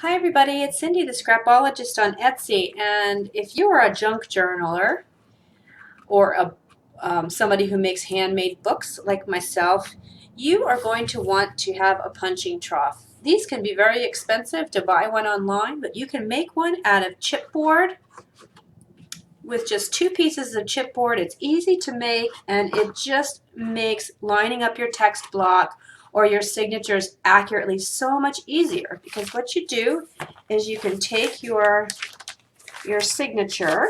Hi everybody, it's Cindy the Scrapologist on Etsy, and if you are a junk journaler or somebody who makes handmade books like myself, you are going to want to have a punching trough. These can be very expensive to buy one online, but you can make one out of chipboard with just 2 pieces of chipboard. It's easy to make, and it just makes lining up your text block or your signatures accurately so much easier, because what you do is you can take your signature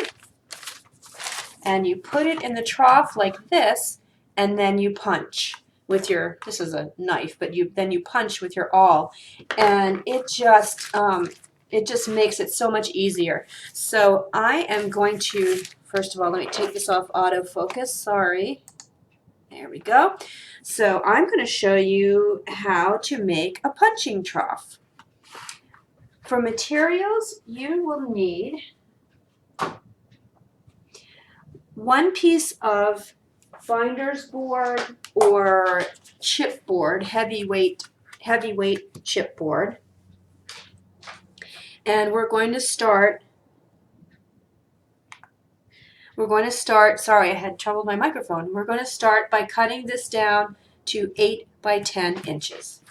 and you put it in the trough like this, and then you punch with your, this is a knife, but then you punch with your awl, and it just makes it so much easier. So I am going to, first of all, let me take this off autofocus, sorry. There we go. So I'm going to show you how to make a punching trough. For materials, you will need 1 piece of binder's board or chipboard, heavyweight chipboard. And we're going to start, sorry, I had trouble with my microphone. We're going to start by cutting this down to 8 by 10 inches.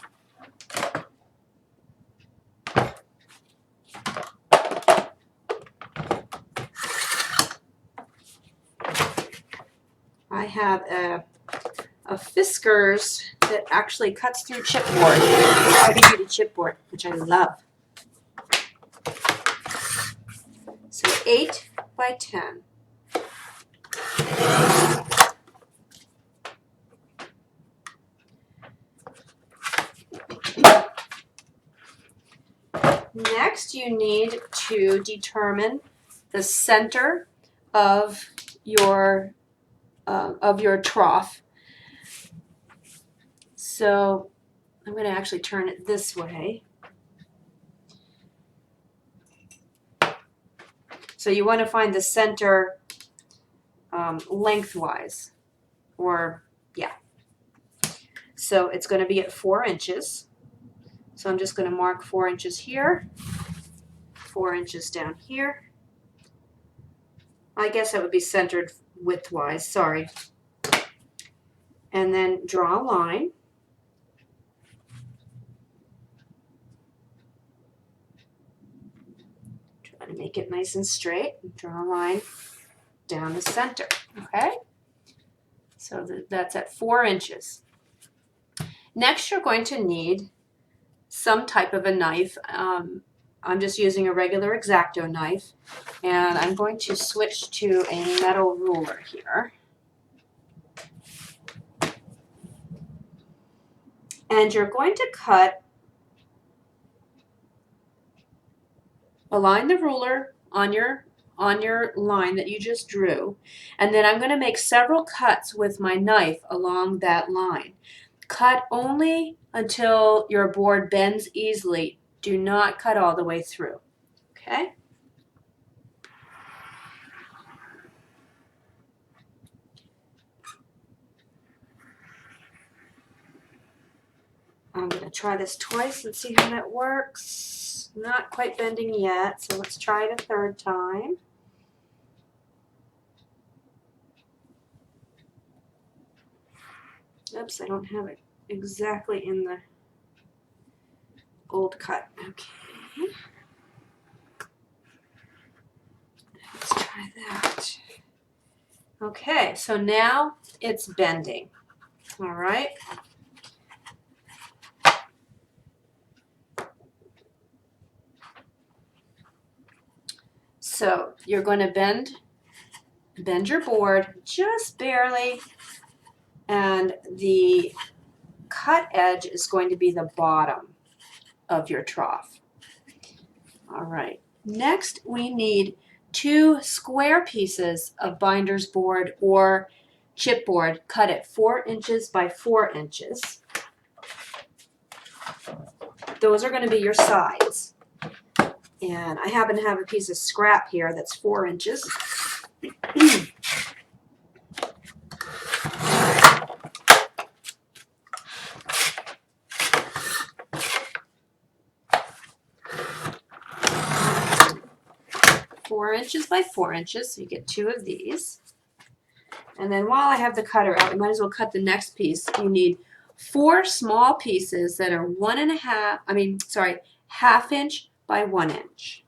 I have a Fiskars that actually cuts through chipboard, heavy-duty chipboard, which I love. So 8 by 10. Next, you need to determine the center of your trough. So I'm going to actually turn it this way. So you want to find the center lengthwise, or yeah. So it's going to be at 4 inches. So I'm just going to mark 4 inches here, 4 inches down here. I guess that would be centered widthwise, sorry. And then draw a line. Try to make it nice and straight. Draw a line down the center, okay? So that's at 4 inches. Next, you're going to need some type of a knife. I'm just using a regular X-Acto knife, and I'm going to switch to a metal ruler here. And you're going to align the ruler on your line that you just drew, and then I'm going to make several cuts with my knife along that line. Cut only until your board bends easily. Do not cut all the way through, okay? I'm going to try this twice and see how that works. Not quite bending yet, so let's try it a third time. Oops, I don't have it exactly in the old cut. Okay. Let's try that. Okay, so now it's bending. All right. So you're going to bend your board just barely, and the cut edge is going to be the bottom of your trough. All right. Next, we need 2 square pieces of binder's board or chipboard cut at 4 inches by 4 inches. Those are going to be your sides. And I happen to have a piece of scrap here that's 4 inches. 4 inches by 4 inches, so you get 2 of these. And then while I have the cutter out, we might as well cut the next piece. You need 4 small pieces that are 1.5 inch by 1 inch.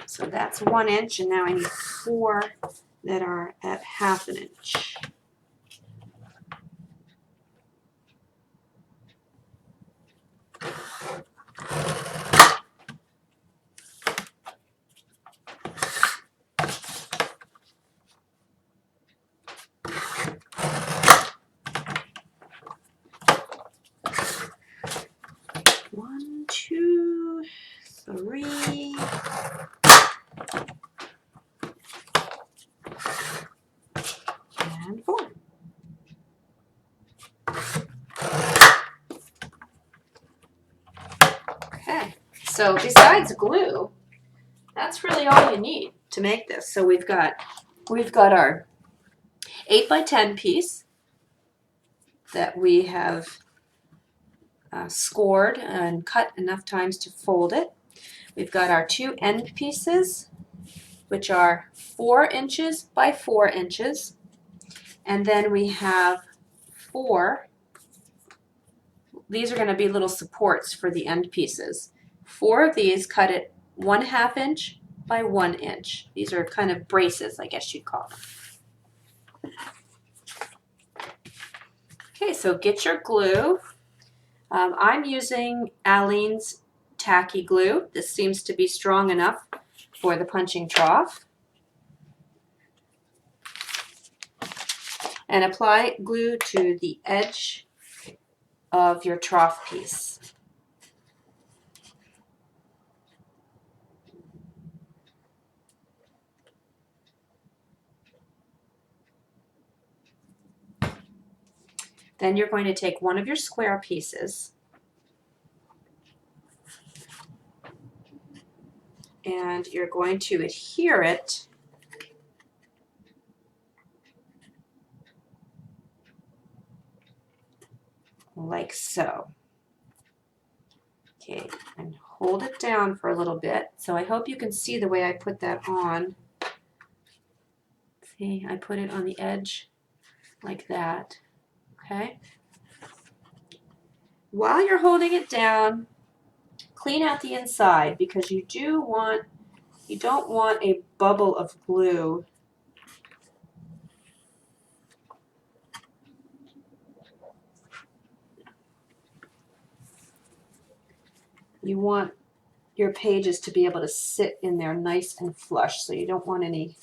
So that's 1 inch, and now I need 4 that are at 1/2 inch. One, 2, 3. And 4. Okay, so besides glue, that's really all you need to make this. So we've got our 8 by 10 piece that we have scored and cut enough times to fold it. We've got our 2 end pieces, which are 4 inches by 4 inches. And then we have 4. These are going to be little supports for the end pieces. 4 of these cut at 1/2 inch by 1 inch. These are kind of braces, I guess you'd call them. Okay, so get your glue. I'm using Aleene's tacky glue. This seems to be strong enough for the punching trough. And apply glue to the edge of your trough piece. Then you're going to take one of your square pieces and you're going to adhere it like so. Okay, and hold it down for a little bit. So I hope you can see the way I put that on. See, I put it on the edge like that. Okay. While you're holding it down, clean out the inside because you don't want a bubble of glue you want your pages to be able to sit in there nice and flush, so you don't want any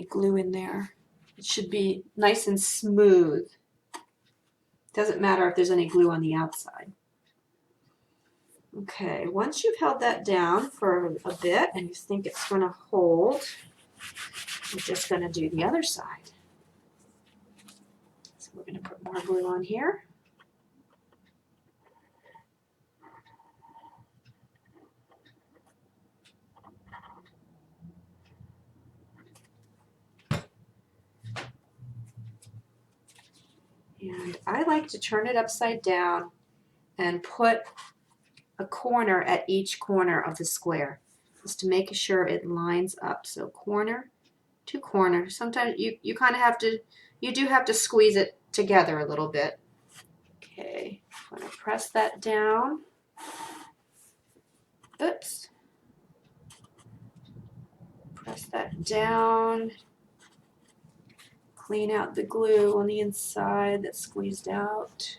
glue in there. It should be nice and smooth. Doesn't matter if there's any glue on the outside. Okay, once you've held that down for a bit and you think it's going to hold, we're just going to do the other side. So we're going to put more glue on here. And I like to turn it upside down and put a corner at each corner of the square, just to make sure it lines up. So corner to corner. Sometimes you kind of have to, you do have to squeeze it together a little bit. Okay, I'm going to press that down. Oops. Press that down. Clean out the glue on the inside that's squeezed out.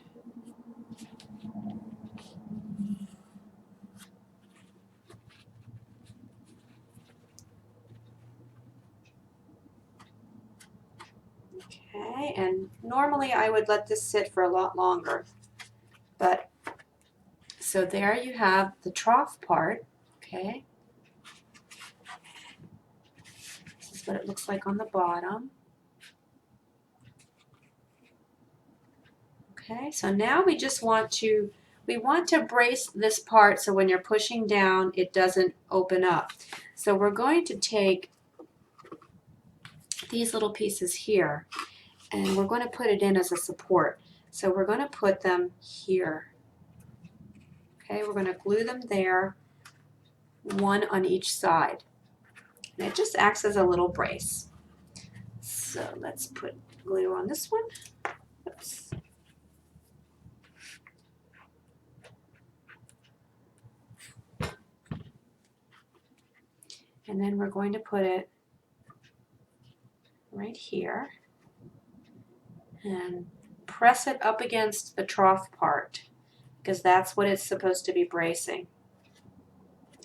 Okay, and normally I would let this sit for a lot longer, but so there you have the trough part. Okay, this is what it looks like on the bottom. Okay, so now we just want to brace this part so when you're pushing down it doesn't open up. So we're going to take these little pieces here and we're going to put it in as a support. So we're going to put them here. Okay, we're going to glue them there, one on each side. And it just acts as a little brace. So let's put glue on this one. Oops. And then we're going to put it right here and press it up against the trough part because that's what it's supposed to be bracing.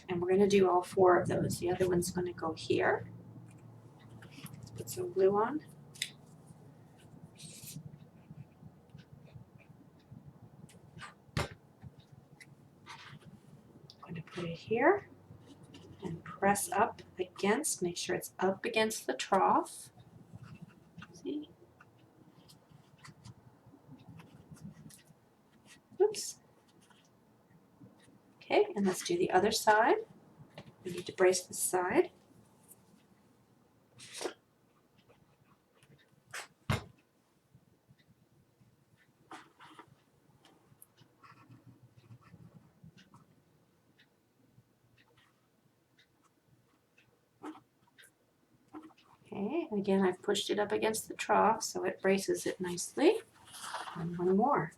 And we're going to do all 4 of those. The other one's going to go here. Let's put some glue on. I'm going to put it here and press up against, make sure it's up against the trough. See? Oops. Okay, and let's do the other side. We need to brace this side. Okay, again I've pushed it up against the trough so it braces it nicely. And one more.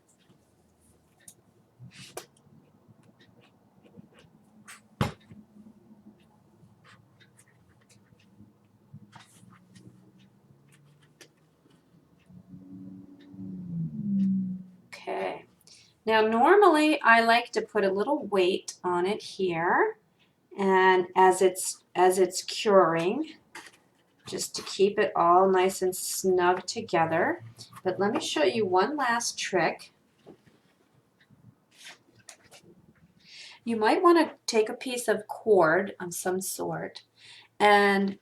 Okay, now normally I like to put a little weight on it here and as it's curing, just to keep it all nice and snug together. But let me show you one last trick. You might want to take a piece of cord of some sort and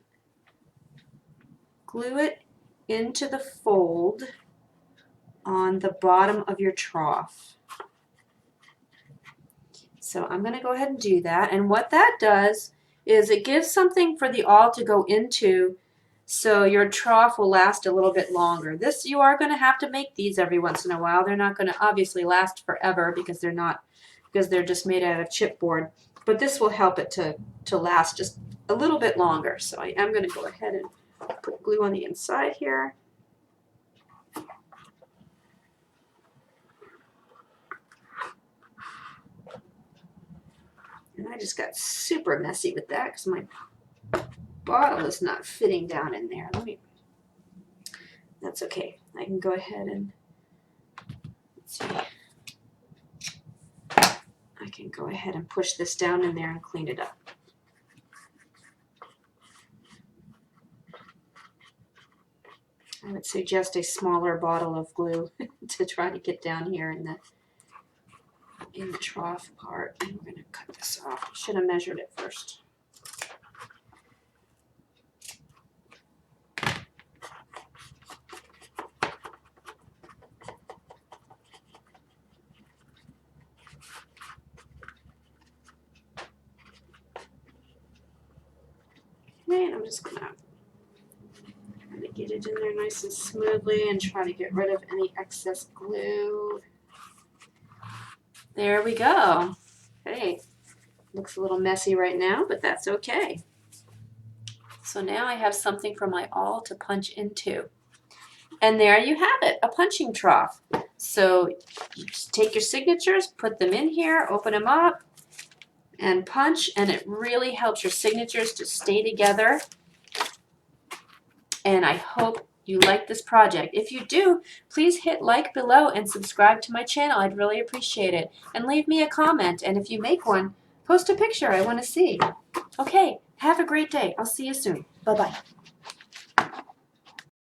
glue it into the fold on the bottom of your trough. So I'm going to go ahead and do that, and what that does is it gives something for the awl to go into so your trough will last a little bit longer. This, you are going to have to make these every once in a while. They're not going to obviously last forever because they're just made out of chipboard, but this will help it to last just a little bit longer. So I am going to go ahead and put glue on the inside here. And I just got super messy with that because my bottle is not fitting down in there. That's okay. I can go ahead and, let's see. I can go ahead and push this down in there and clean it up. I would suggest a smaller bottle of glue to try to get down here in the trough part. I'm going to cut this off. I should have measured it first. Okay, and I'm just going to get it in there nice and smoothly and try to get rid of any excess glue. There we go. Okay, looks a little messy right now, but that's okay. So now I have something for my awl to punch into. And there you have it, a punching trough. So you just take your signatures, put them in here, open them up, and punch, and it really helps your signatures to stay together. And I hope you like this project. If you do, please hit like below and subscribe to my channel. I'd really appreciate it. And leave me a comment. And if you make one, post a picture. I want to see. Okay, have a great day. I'll see you soon. Bye-bye.